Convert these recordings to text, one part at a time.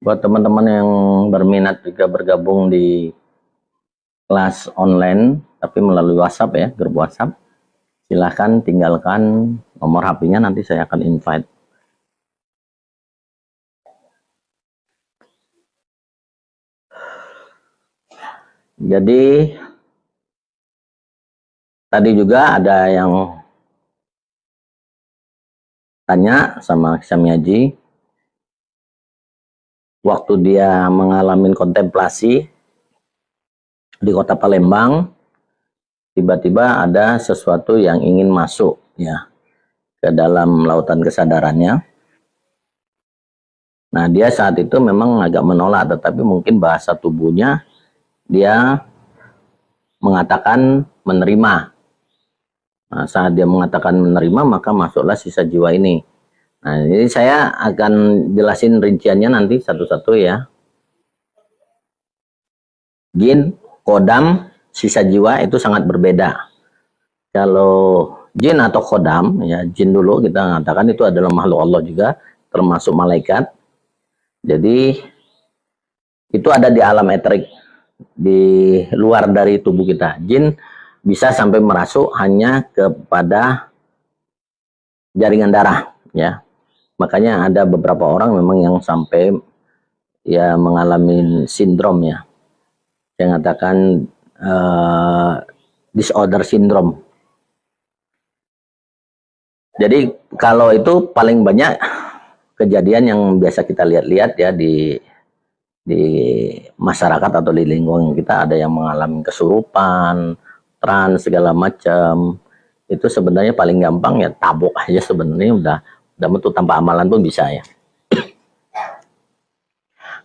Buat teman-teman yang berminat juga bergabung di kelas online, tapi melalui WhatsApp ya, grup WhatsApp, silahkan tinggalkan nomor HP-nya, nanti saya akan invite. Jadi tadi juga ada yang tanya sama Syamyaji, waktu dia mengalami kontemplasi di kota Palembang, tiba-tiba ada sesuatu yang ingin masuk ya ke dalam lautan kesadarannya. Nah, dia saat itu memang agak menolak, tetapi mungkin bahasa tubuhnya dia mengatakan menerima. Nah, saat dia mengatakan menerima, maka masuklah sisa jiwa ini. Nah, jadi saya akan jelasin rinciannya nanti satu-satu ya. Jin, kodam, sisa jiwa itu sangat berbeda. Kalau jin atau kodam, ya jin dulu kita mengatakan itu adalah makhluk Allah juga, termasuk malaikat. Jadi itu ada di alam eterik, di luar dari tubuh kita. Jin bisa sampai merasuk hanya kepada jaringan darah ya. Makanya ada beberapa orang memang yang sampai ya mengalami sindrom ya. Saya katakan disorder syndrome. Jadi kalau itu paling banyak kejadian yang biasa kita lihat-lihat ya di masyarakat atau di lingkungan kita, ada yang mengalami kesurupan, trans segala macam. Itu sebenarnya paling gampang ya tabok aja, sebenarnya udah metu tanpa amalan pun bisa ya.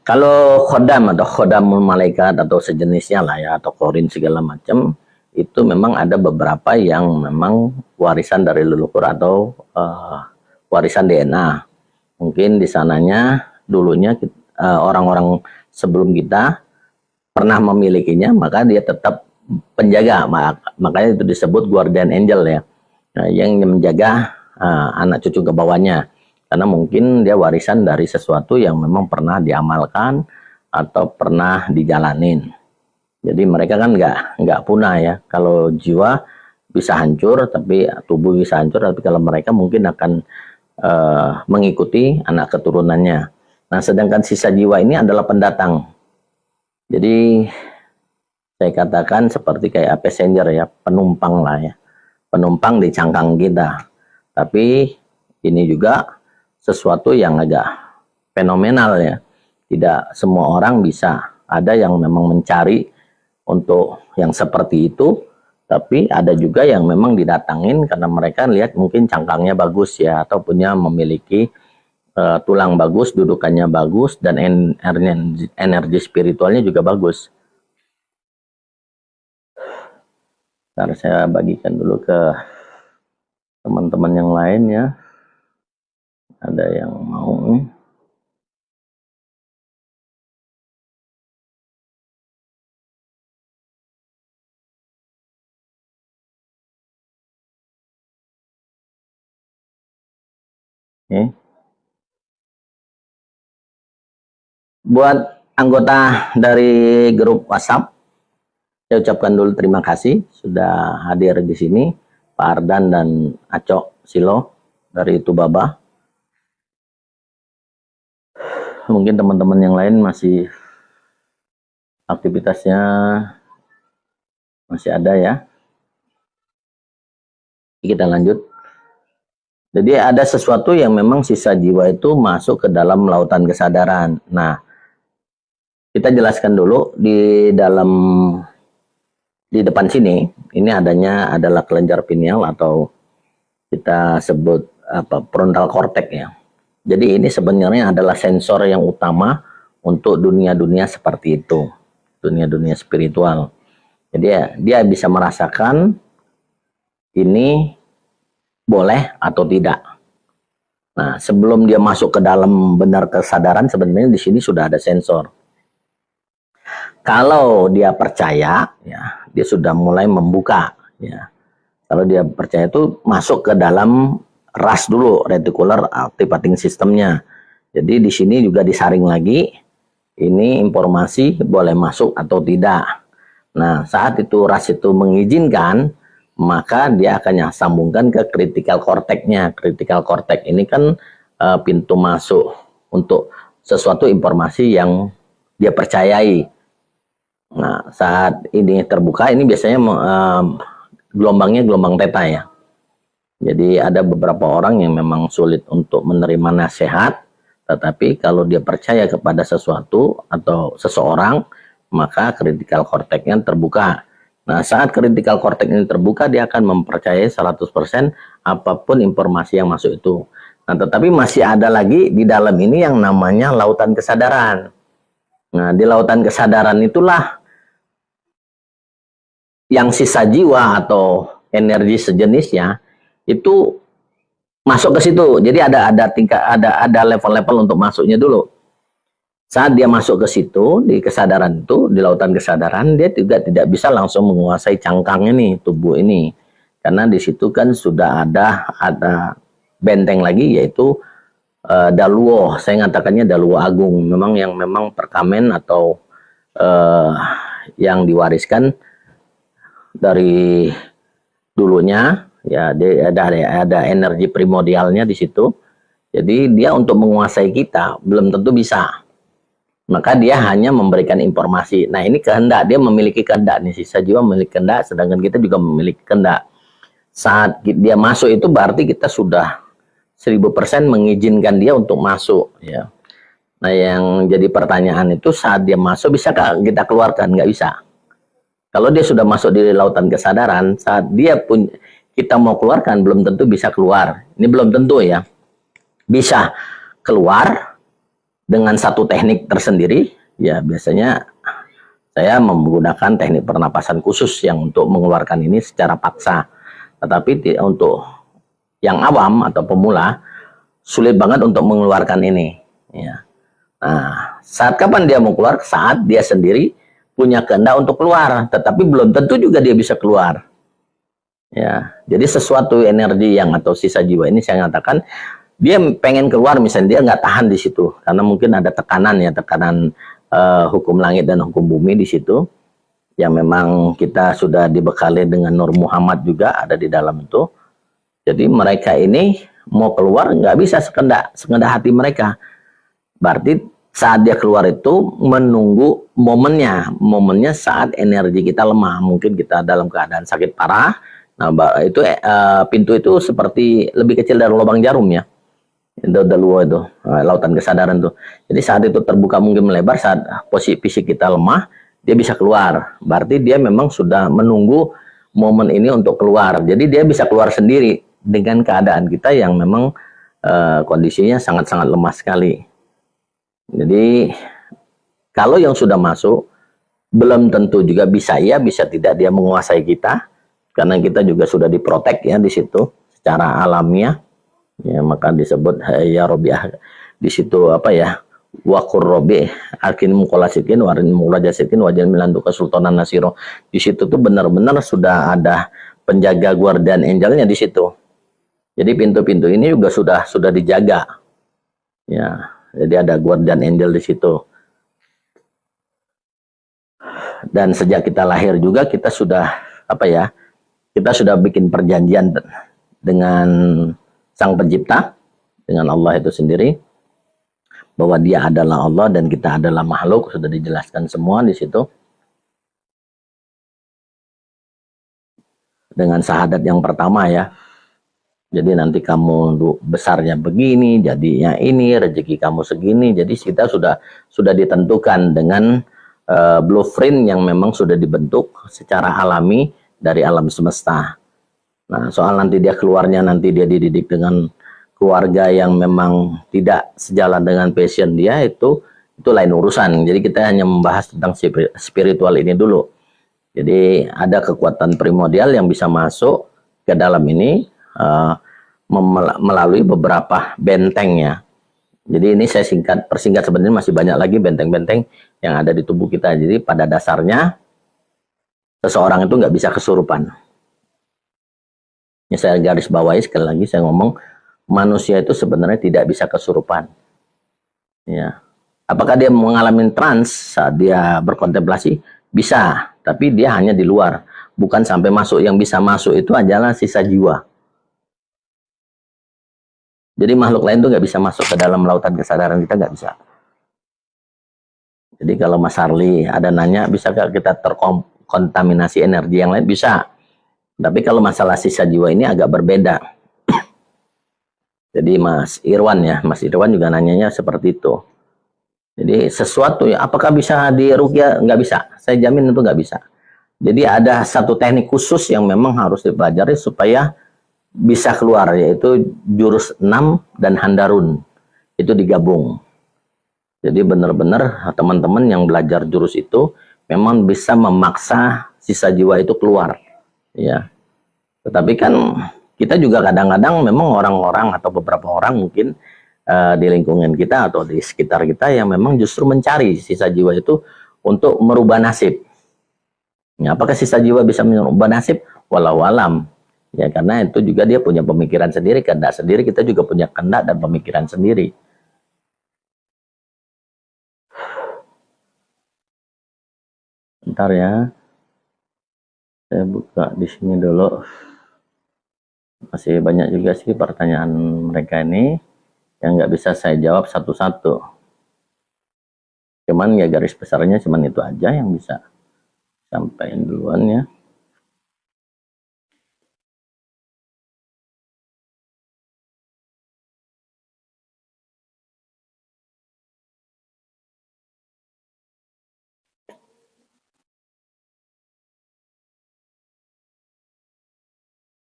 Kalau khodam atau khodamul malaikat atau sejenisnya lah ya, atau korin segala macam, itu memang ada beberapa yang memang warisan dari leluhur atau warisan DNA. Mungkin di sananya dulunya orang-orang sebelum kita pernah memilikinya, maka dia tetap penjaga, makanya itu disebut guardian angel ya, yang menjaga anak cucu ke bawahnya, karena mungkin dia warisan dari sesuatu yang memang pernah diamalkan atau pernah dijalanin. Jadi mereka kan nggak punah ya. Kalau jiwa bisa hancur, tapi tubuh bisa hancur, tapi kalau mereka mungkin akan mengikuti anak keturunannya. Nah, sedangkan sisa jiwa ini adalah pendatang. Jadi saya katakan seperti kayak passenger ya, penumpang lah ya, penumpang di cangkang kita. Tapi ini juga sesuatu yang agak fenomenal ya, tidak semua orang bisa. Ada yang memang mencari untuk yang seperti itu, tapi ada juga yang memang didatangin karena mereka lihat mungkin cangkangnya bagus ya, atau punya memiliki tulang bagus, dudukannya bagus, dan energi spiritualnya juga bagus. Ntar saya bagikan dulu ke teman-teman yang lain ya. Ada yang mau nih. Oke. Buat anggota dari grup WhatsApp, saya ucapkan dulu terima kasih sudah hadir di sini, Pak Ardan dan Acok Silo dari Tubaba. Mungkin teman-teman yang lain masih aktivitasnya masih ada ya. Kita lanjut. Jadi ada sesuatu yang memang sisa jiwa itu masuk ke dalam lautan kesadaran. Nah, kita jelaskan dulu di depan sini, ini adalah kelenjar pineal atau kita sebut frontal cortex ya. Jadi ini sebenarnya adalah sensor yang utama untuk dunia-dunia seperti itu, dunia-dunia spiritual. Jadi dia bisa merasakan ini boleh atau tidak. Nah, sebelum dia masuk ke dalam benar kesadaran, sebenarnya di sini sudah ada sensor. Kalau dia percaya, ya, dia sudah mulai membuka. Ya. Kalau dia percaya itu masuk ke dalam RAS dulu, reticular activating systemnya. Jadi di sini juga disaring lagi ini informasi boleh masuk atau tidak. Nah, saat itu ras itu mengizinkan, maka dia akan sambungkan ke critical cortex-nya. Critical cortex ini kan pintu masuk untuk sesuatu informasi yang dia percayai. Nah, saat ini terbuka, ini biasanya gelombangnya gelombang theta ya. Jadi ada beberapa orang yang memang sulit untuk menerima nasihat, tetapi kalau dia percaya kepada sesuatu atau seseorang, maka critical cortex-nya terbuka. Nah, saat critical cortex ini terbuka, dia akan mempercayai 100% apapun informasi yang masuk itu. Nah, tetapi masih ada lagi di dalam ini yang namanya lautan kesadaran. Nah, di lautan kesadaran itulah yang sisa jiwa atau energi sejenisnya itu masuk ke situ. Jadi ada level-level untuk masuknya dulu. Saat dia masuk ke situ, di kesadaran itu, di lautan kesadaran, dia juga tidak bisa langsung menguasai cangkang ini, tubuh ini. Karena di situ kan sudah ada benteng lagi, yaitu Daluo. Saya ngatakannya Daluo Agung. Memang perkamen atau yang diwariskan dari dulunya, ya ada energi primordialnya di situ. Jadi dia untuk menguasai kita belum tentu bisa. Maka dia hanya memberikan informasi. Nah, ini kehendak, dia memiliki kehendak nih, sisa jiwa memiliki kehendak, sedangkan kita juga memiliki kehendak. Saat dia masuk itu berarti kita sudah 1000% mengizinkan dia untuk masuk ya. Nah, yang jadi pertanyaan itu saat dia masuk bisakah kita keluarkan? Nggak bisa. Kalau dia sudah masuk di lautan kesadaran, saat dia pun kita mau keluarkan belum tentu bisa keluar. Ini belum tentu ya. Bisa keluar dengan satu teknik tersendiri, ya biasanya saya menggunakan teknik pernapasan khusus yang untuk mengeluarkan ini secara paksa. Tetapi untuk yang awam atau pemula, sulit banget untuk mengeluarkan ini. Ya. Nah, saat kapan dia mau keluar? Saat dia sendiri punya kehendak untuk keluar, tetapi belum tentu juga dia bisa keluar. Ya, jadi sesuatu energi yang atau sisa jiwa ini saya katakan, dia pengen keluar, misalnya dia nggak tahan di situ karena mungkin ada tekanan ya, tekanan hukum langit dan hukum bumi di situ yang memang kita sudah dibekali dengan Nur Muhammad juga ada di dalam itu. Jadi mereka ini mau keluar nggak bisa sekendak hati mereka. Berarti saat dia keluar itu menunggu momennya saat energi kita lemah, mungkin kita dalam keadaan sakit parah. Nah, itu pintu itu seperti lebih kecil dari lubang jarum ya. Daluo itu, lautan kesadaran tuh. Jadi saat itu terbuka mungkin melebar, saat posisi fisik kita lemah, dia bisa keluar. Berarti dia memang sudah menunggu momen ini untuk keluar. Jadi dia bisa keluar sendiri dengan keadaan kita yang memang kondisinya sangat-sangat lemah sekali. Jadi kalau yang sudah masuk, belum tentu juga bisa ya, bisa tidak dia menguasai kita. Karena kita juga sudah diprotek ya di situ secara alamiah. Ya, maka disebut ya Robiah di situ apa ya, wakur Robi akin mukolasikin warin mulajasikin wajan milantu kesultanan nasiro. Di situ tuh benar-benar sudah ada penjaga guardian angelnya di situ. Jadi pintu-pintu ini juga sudah dijaga. Ya, jadi ada guardian angel di situ. Dan sejak kita lahir juga kita sudah apa ya? Kita sudah bikin perjanjian dengan Sang Pencipta, dengan Allah itu sendiri, bahwa dia adalah Allah dan kita adalah makhluk, sudah dijelaskan semua di situ. Dengan syahadat yang pertama ya. Jadi nanti kamu besarnya begini, jadinya ini, rezeki kamu segini. Jadi kita sudah ditentukan dengan blueprint yang memang sudah dibentuk secara alami dari alam semesta. Nah, soal nanti dia keluarnya, nanti dia dididik dengan keluarga yang memang tidak sejalan dengan passion dia, itu lain urusan. Jadi kita hanya membahas tentang spiritual ini dulu. Jadi ada kekuatan primordial yang bisa masuk ke dalam ini melalui beberapa bentengnya. Jadi ini saya persingkat sebenarnya masih banyak lagi benteng-benteng yang ada di tubuh kita. Jadi pada dasarnya seseorang itu nggak bisa kesurupan. Ini saya garis bawahi sekali lagi, saya ngomong manusia itu sebenarnya tidak bisa kesurupan. Ya. Apakah dia mengalami trans saat dia berkontemplasi? Bisa, tapi dia hanya di luar, bukan sampai masuk. Yang bisa masuk itu adalah sisa jiwa. Jadi makhluk lain tuh nggak bisa masuk ke dalam lautan kesadaran kita, nggak bisa. Jadi kalau Mas Harli ada nanya, bisakah kita terkontaminasi energi yang lain? Bisa. Tapi kalau masalah sisa jiwa ini agak berbeda. Jadi Mas Irwan ya, Mas Irwan juga nanyanya seperti itu. Jadi sesuatu ya, apakah bisa diruqyah? Nggak bisa. Saya jamin itu nggak bisa. Jadi ada satu teknik khusus yang memang harus dipelajari supaya bisa keluar, yaitu jurus 6 dan handarun. Itu digabung. Jadi benar-benar teman-teman yang belajar jurus itu memang bisa memaksa sisa jiwa itu keluar. Ya. Tetapi kan kita juga kadang-kadang memang orang-orang atau beberapa orang mungkin di lingkungan kita atau di sekitar kita yang memang justru mencari sisa jiwa itu untuk merubah nasib. Ya, apakah sisa jiwa bisa merubah nasib? Walau alam. Ya, karena itu juga dia punya pemikiran sendiri, kehendak sendiri, kita juga punya kehendak dan pemikiran sendiri. Bentar ya. Saya buka di sini dulu. Masih banyak juga sih pertanyaan mereka ini yang nggak bisa saya jawab satu-satu. Cuman ya garis besarnya cuman itu aja yang bisa sampaikan duluan ya.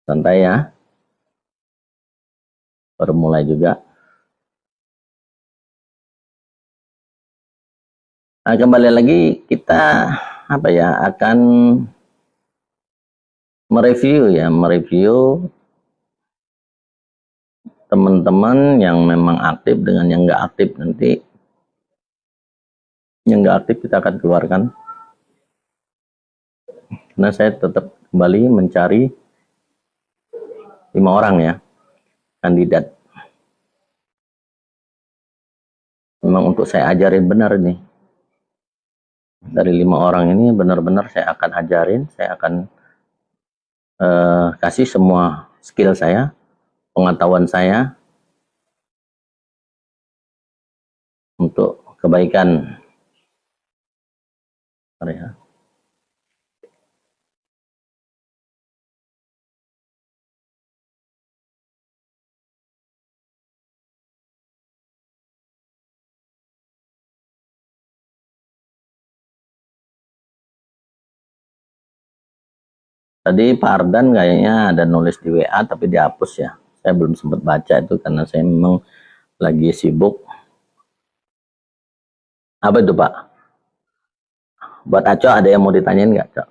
Santai ya. Baru mulai juga. Nah, kembali lagi kita apa ya, akan mereview teman-teman yang memang aktif dengan yang nggak aktif. Nanti yang nggak aktif kita akan keluarkan, karena saya tetap kembali mencari 5 orang ya kandidat. Memang untuk saya ajarin benar nih. Dari 5 orang ini benar-benar saya akan ajarin, saya akan kasih semua skill saya, pengetahuan saya untuk kebaikan. Ya. Tadi Pak Ardan kayaknya ada nulis di WA tapi dihapus ya. Saya belum sempat baca itu karena saya memang lagi sibuk. Apa itu Pak? Buat Aco ada yang mau ditanyain nggak, Cok?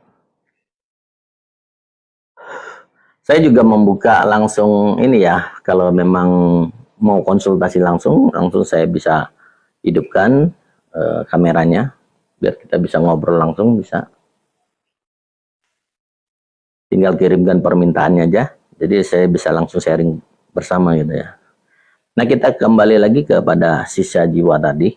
Saya juga membuka langsung ini ya, kalau memang mau konsultasi langsung saya bisa hidupkan kameranya biar kita bisa ngobrol langsung, bisa. Tinggal kirimkan permintaannya aja, jadi saya bisa langsung sharing bersama gitu ya. Nah, kita kembali lagi kepada sisa jiwa tadi.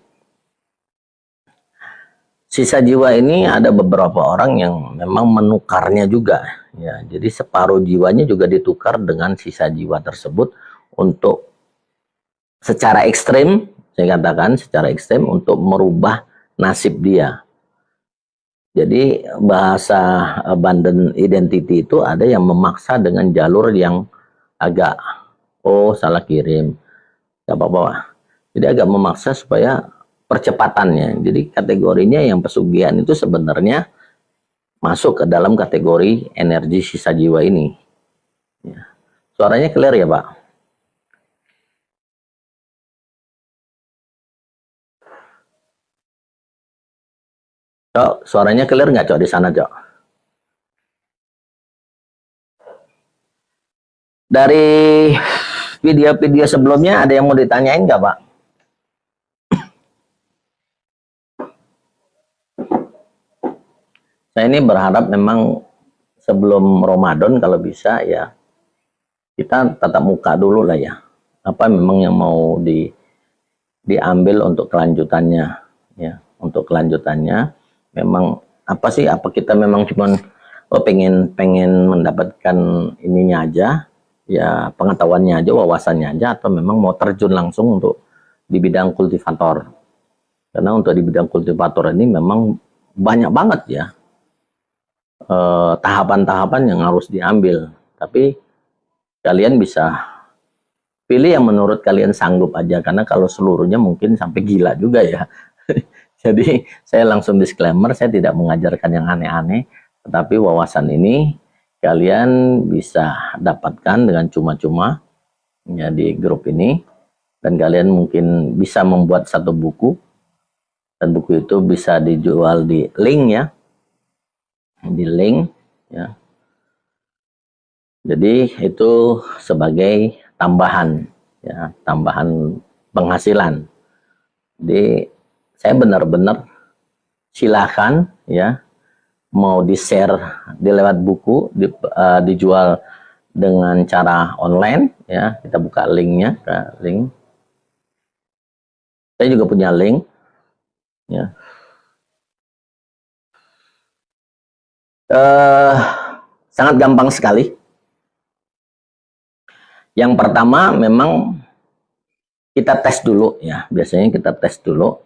Sisa jiwa ini ada beberapa orang yang memang menukarnya juga ya. Jadi separuh jiwanya juga ditukar dengan sisa jiwa tersebut untuk secara ekstrim, saya katakan secara ekstrim untuk merubah nasib dia. Jadi bahasa abandon identity itu ada yang memaksa dengan jalur yang agak salah kirim, gak apa-apa. Jadi agak memaksa supaya percepatannya. Jadi kategorinya yang pesugihan itu sebenarnya masuk ke dalam kategori energi sisa jiwa ini. Ya. Suaranya clear ya Pak? Cok, suaranya clear nggak Cok di sana Cok? Dari video-video sebelumnya ada yang mau ditanyain nggak Pak? Saya ini berharap memang sebelum Ramadan kalau bisa ya kita tatap muka dulu lah ya. Apa memang yang mau diambil untuk kelanjutannya, ya. Untuk kelanjutannya memang apa sih? Apa kita memang cuman pengen mendapatkan ininya aja, ya pengetahuannya aja, wawasannya aja, atau memang mau terjun langsung untuk di bidang kultivator? Karena untuk di bidang kultivator ini memang banyak banget ya tahapan-tahapan yang harus diambil. Tapi kalian bisa pilih yang menurut kalian sanggup aja, karena kalau seluruhnya mungkin sampai gila juga ya. Jadi saya langsung disclaimer, saya tidak mengajarkan yang aneh-aneh, tetapi wawasan ini kalian bisa dapatkan dengan cuma-cuma ya di grup ini, dan kalian mungkin bisa membuat satu buku, dan buku itu bisa dijual di link ya, di link ya. Jadi itu sebagai tambahan ya, tambahan penghasilan. Jadi saya benar-benar silakan ya, mau di-share di lewat buku, dijual dengan cara online ya. Kita buka linknya, link. Saya juga punya link ya. Sangat gampang sekali. Yang pertama memang kita tes dulu ya. Biasanya kita tes dulu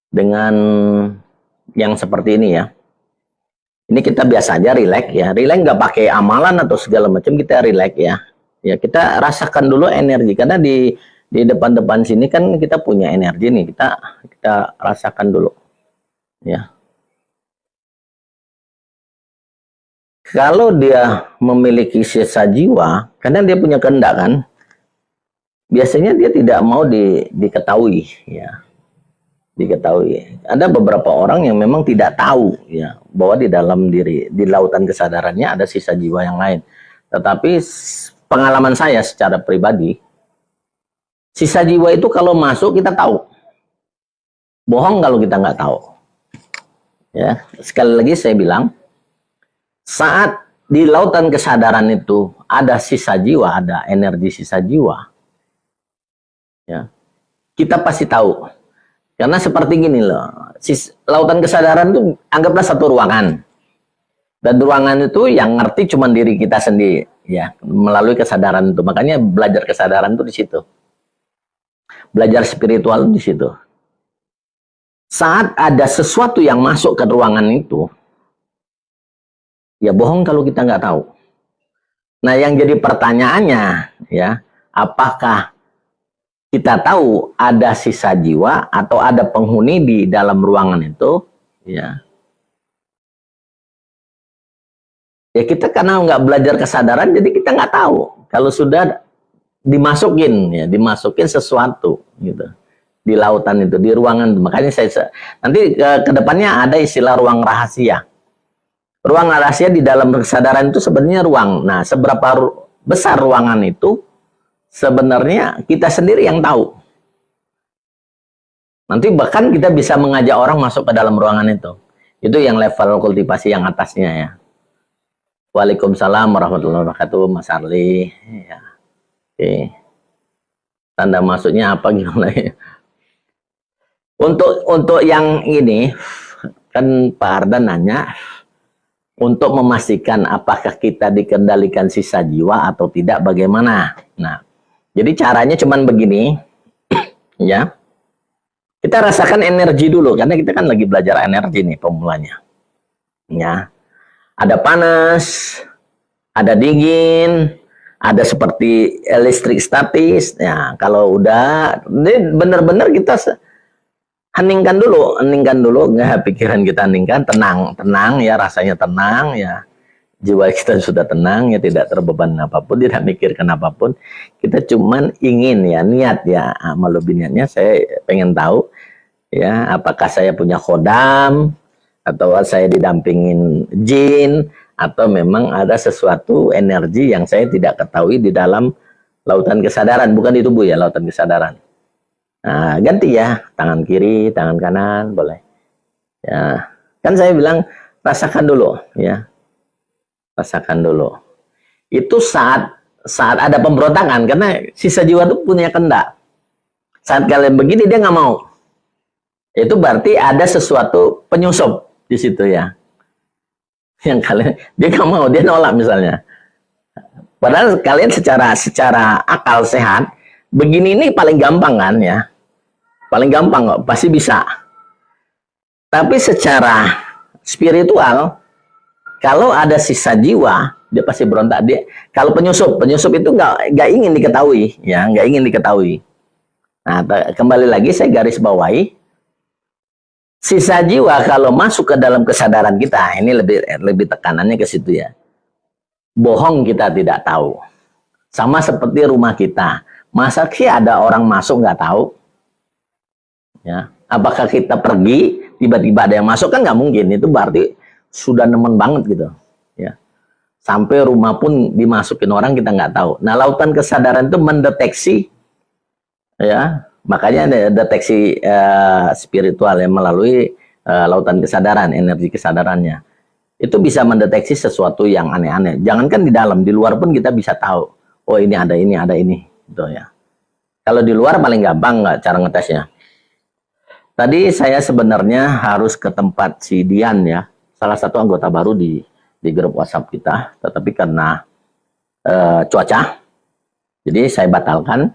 dengan yang seperti ini ya. Ini kita biasa aja relax ya. Relax nggak pakai amalan atau segala macam, kita relax ya. Ya kita rasakan dulu energi, karena di depan-depan sini kan kita punya energi nih. Kita rasakan dulu ya. Kalau dia memiliki sisa jiwa, karena dia punya kehendak kan, biasanya dia tidak mau diketahui ya. Diketahui. Ada beberapa orang yang memang tidak tahu ya, bahwa di dalam diri, di lautan kesadarannya ada sisa jiwa yang lain. Tetapi pengalaman saya secara pribadi, sisa jiwa itu kalau masuk kita tahu. Bohong kalau kita nggak tahu. Ya, sekali lagi saya bilang, saat di lautan kesadaran itu ada sisa jiwa, ada energi sisa jiwa, ya, kita pasti tahu. Karena seperti gini loh, lautan kesadaran itu anggaplah satu ruangan. Dan ruangan itu yang ngerti cuma diri kita sendiri, ya, melalui kesadaran itu. Makanya belajar kesadaran itu di situ. Belajar spiritual itu di situ. Saat ada sesuatu yang masuk ke ruangan itu, ya bohong kalau kita nggak tahu. Nah, yang jadi pertanyaannya, ya, apakah kita tahu ada sisa jiwa atau ada penghuni di dalam ruangan itu, ya. Ya kita karena nggak belajar kesadaran, jadi kita nggak tahu. Kalau sudah dimasukin, ya, dimasukin sesuatu, gitu, di lautan itu, di ruangan. Makanya saya nanti ke depannya ada istilah ruang rahasia. Ruang rahasia di dalam kesadaran itu sebenarnya ruang. Nah, seberapa besar ruangan itu, sebenarnya kita sendiri yang tahu. Nanti bahkan kita bisa mengajak orang masuk ke dalam ruangan itu. Itu yang level kultivasi yang atasnya ya. Waalaikumsalam warahmatullahi wabarakatuh, Mas Arli. Ya. Oke. Tanda masuknya apa gimana ya? Untuk yang ini kan Pak Ardan nanya untuk memastikan apakah kita dikendalikan sisa jiwa atau tidak, bagaimana. Nah, jadi caranya cuman begini, ya. Kita rasakan energi dulu, karena kita kan lagi belajar energi nih pemulanya. Ya, ada panas, ada dingin, ada seperti listrik statis. Ya, kalau udah, ini benar-benar kita heningkan dulu, nggak pikiran kita heningkan, tenang ya, rasanya tenang ya. Jiwa kita sudah tenang ya, tidak terbeban apapun, tidak mikirkan apapun. Kita cuman ingin ya, niat ya, melubi niatnya saya pengen tahu ya, apakah saya punya khodam atau saya didampingin jin, atau memang ada sesuatu energi yang saya tidak ketahui di dalam lautan kesadaran, bukan di tubuh ya, lautan kesadaran. Nah, ganti ya, tangan kiri, tangan kanan, boleh. Ya, kan saya bilang rasakan dulu ya. Rasakan dulu. Itu saat ada pemberontakan, karena sisa jiwa itu punya kehendak. Saat kalian begini dia nggak mau. Itu berarti ada sesuatu penyusup di situ ya. Yang kalian dia nggak mau, dia nolak misalnya. Padahal kalian secara akal sehat begini ini paling gampang kan ya. Paling gampang kok, pasti bisa. Tapi secara spiritual, kalau ada sisa jiwa, dia pasti berontak. Dia kalau penyusup itu nggak ingin diketahui, ya nggak ingin diketahui. Nah, kembali lagi saya garis bawahi, sisa jiwa kalau masuk ke dalam kesadaran kita, ini lebih tekanannya ke situ ya. Bohong kita tidak tahu. Sama seperti rumah kita, masa sih ada orang masuk nggak tahu? Ya, apakah kita pergi tiba-tiba ada yang masuk, kan nggak mungkin. Itu berarti sudah nemen banget gitu ya, sampai rumah pun dimasukin orang kita nggak tahu. Nah, lautan kesadaran itu mendeteksi ya, makanya deteksi spiritual yang melalui lautan kesadaran, energi kesadarannya itu bisa mendeteksi sesuatu yang aneh-aneh. Jangankan di dalam, di luar pun kita bisa tahu, oh ini ada ini gitu ya. Kalau di luar paling gampang nggak cara ngetesnya. Tadi saya sebenarnya harus ke tempat si Dian ya, salah satu anggota baru di grup WhatsApp kita, tetapi karena cuaca, jadi saya batalkan.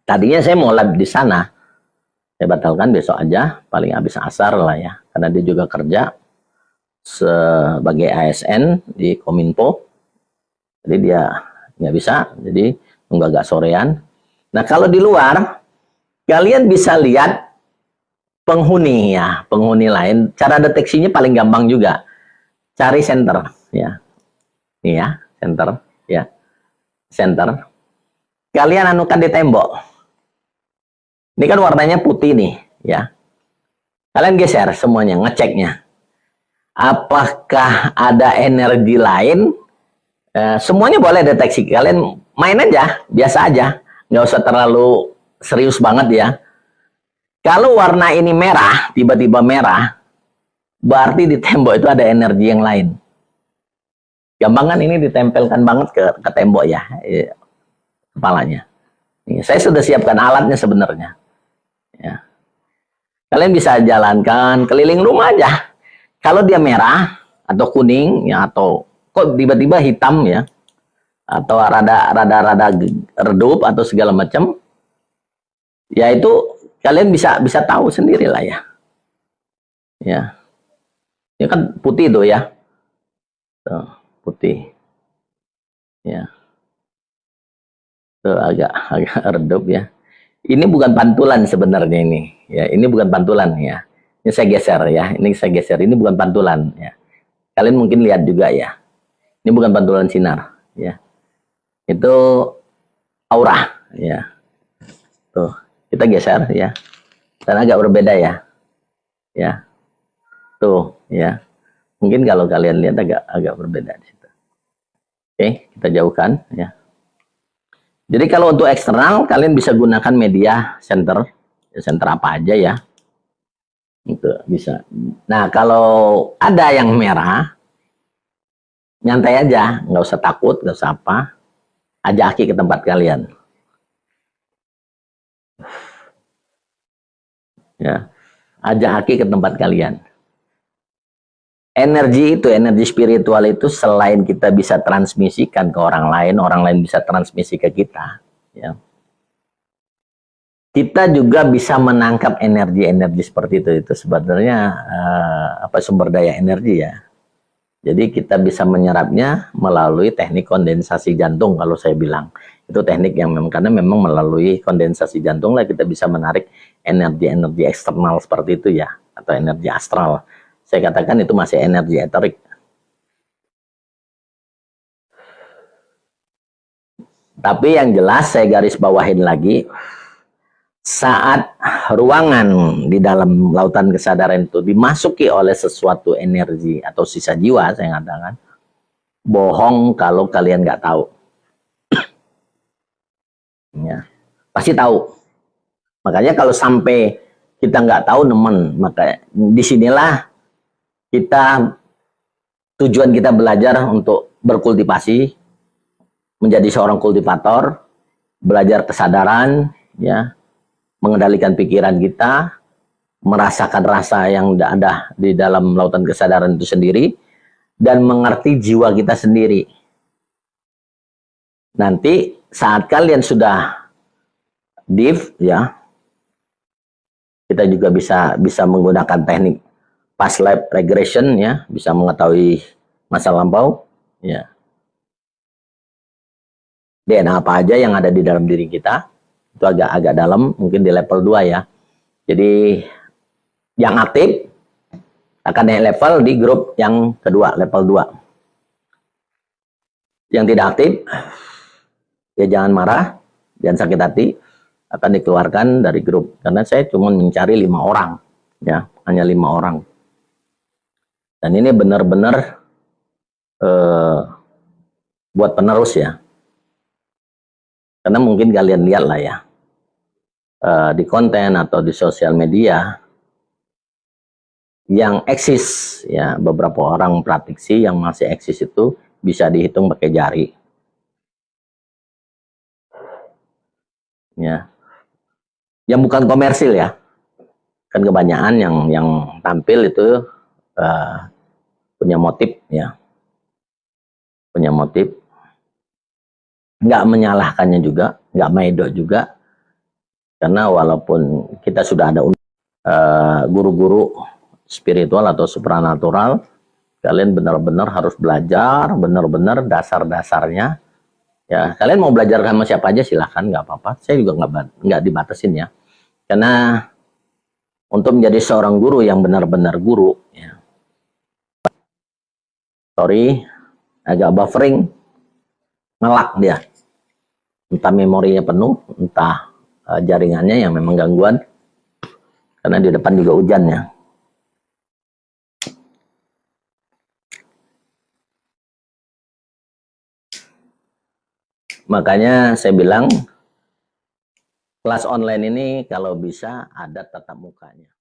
Tadinya saya mau live di sana, saya batalkan besok aja, paling habis asar lah ya, karena dia juga kerja sebagai ASN di Kominfo, jadi dia nggak bisa, jadi nunggu agak sorean. Nah, kalau di luar, kalian bisa lihat penghuni ya, penghuni lain. Cara deteksinya paling gampang juga, cari center ya, ini ya, center ya, center. Kalian anukan di tembok. Ini kan warnanya putih nih ya. Kalian geser semuanya, ngeceknya. Apakah ada energi lain? Semuanya boleh deteksi. Kalian main aja, biasa aja, nggak usah terlalu serius banget ya. Kalau warna ini merah, tiba-tiba merah, berarti di tembok itu ada energi yang lain. Gampang kan ini ditempelkan banget ke tembok ya, kepalanya. Ini, saya sudah siapkan alatnya sebenarnya. Ya. Kalian bisa jalankan keliling rumah aja. Kalau dia merah atau kuning ya, atau kok tiba-tiba hitam ya, atau rada redup atau segala macam, ya itu kalian bisa tahu sendiri lah ya. Ya. Ini kan putih tuh ya. Tuh, putih. Ya. Tuh agak redup ya. Ini bukan pantulan sebenarnya ini. Ya, ini bukan pantulan ya. Ini saya geser ya. Ini saya geser. Ini bukan pantulan ya. Kalian mungkin lihat juga ya. Ini bukan pantulan sinar ya. Itu aura ya. Tuh. Kita geser ya, dan agak berbeda ya, ya, tuh ya. Mungkin kalau kalian lihat agak berbeda di situ. Oke, kita jauhkan ya. Jadi kalau untuk eksternal kalian bisa gunakan media center, center apa aja ya, itu bisa. Nah kalau ada yang merah, nyantai aja, nggak usah takut, nggak usah apa, ajak Aki ke tempat kalian. Ya, ajak Aki ke tempat kalian. Energi itu, energi spiritual itu selain kita bisa transmisikan ke orang lain bisa transmisi ke kita. Ya. Kita juga bisa menangkap energi-energi seperti itu sebenarnya sumber daya energi ya. Jadi kita bisa menyerapnya melalui teknik kondensasi jantung kalau saya bilang. Itu teknik yang karena memang melalui kondensasi jantung lah kita bisa menarik energi-energi eksternal seperti itu ya, atau energi astral. Saya katakan itu masih energi eterik. Tapi yang jelas saya garis bawahin lagi, saat ruangan di dalam lautan kesadaran itu dimasuki oleh sesuatu energi atau sisa jiwa, saya katakan, bohong kalau kalian nggak tahu. Ya, pasti tahu. Makanya kalau sampai kita nggak tahu nemen, maka disinilah kita tujuan kita belajar untuk berkultivasi, menjadi seorang kultivator, belajar kesadaran, ya, mengendalikan pikiran kita, merasakan rasa yang ada di dalam lautan kesadaran itu sendiri, dan mengerti jiwa kita sendiri. Nanti saat kalian sudah deep, ya, kita juga bisa menggunakan teknik past life regression, ya, bisa mengetahui masa lampau, ya. DNA apa aja yang ada di dalam diri kita, itu agak dalam, mungkin di level 2 ya. Jadi yang aktif akan naik level di grup yang kedua, level 2. Yang tidak aktif, ya jangan marah, jangan sakit hati, akan dikeluarkan dari grup. Karena saya cuma mencari 5 orang, ya, hanya 5 orang. Dan ini benar-benar buat penerus ya. Karena mungkin kalian lihat lah ya, di konten atau di sosial media yang eksis, ya, beberapa orang praktisi yang masih eksis itu bisa dihitung pakai jari, ya, yang bukan komersil ya. Kan kebanyakan yang tampil itu punya motif, ya, punya motif. Nggak menyalahkannya juga, nggak medok juga, karena walaupun kita sudah ada guru-guru spiritual atau supranatural, kalian benar-benar harus belajar benar-benar dasar-dasarnya, ya. Kalian mau belajar sama siapa aja silahkan, nggak apa-apa, saya juga nggak dibatasin ya, karena untuk menjadi seorang guru yang benar-benar guru, ya, sorry, agak buffering, ngelak dia, entah memorinya penuh, entah jaringannya yang memang gangguan, karena di depan juga hujan ya. Makanya saya bilang kelas online ini kalau bisa ada tatap mukanya.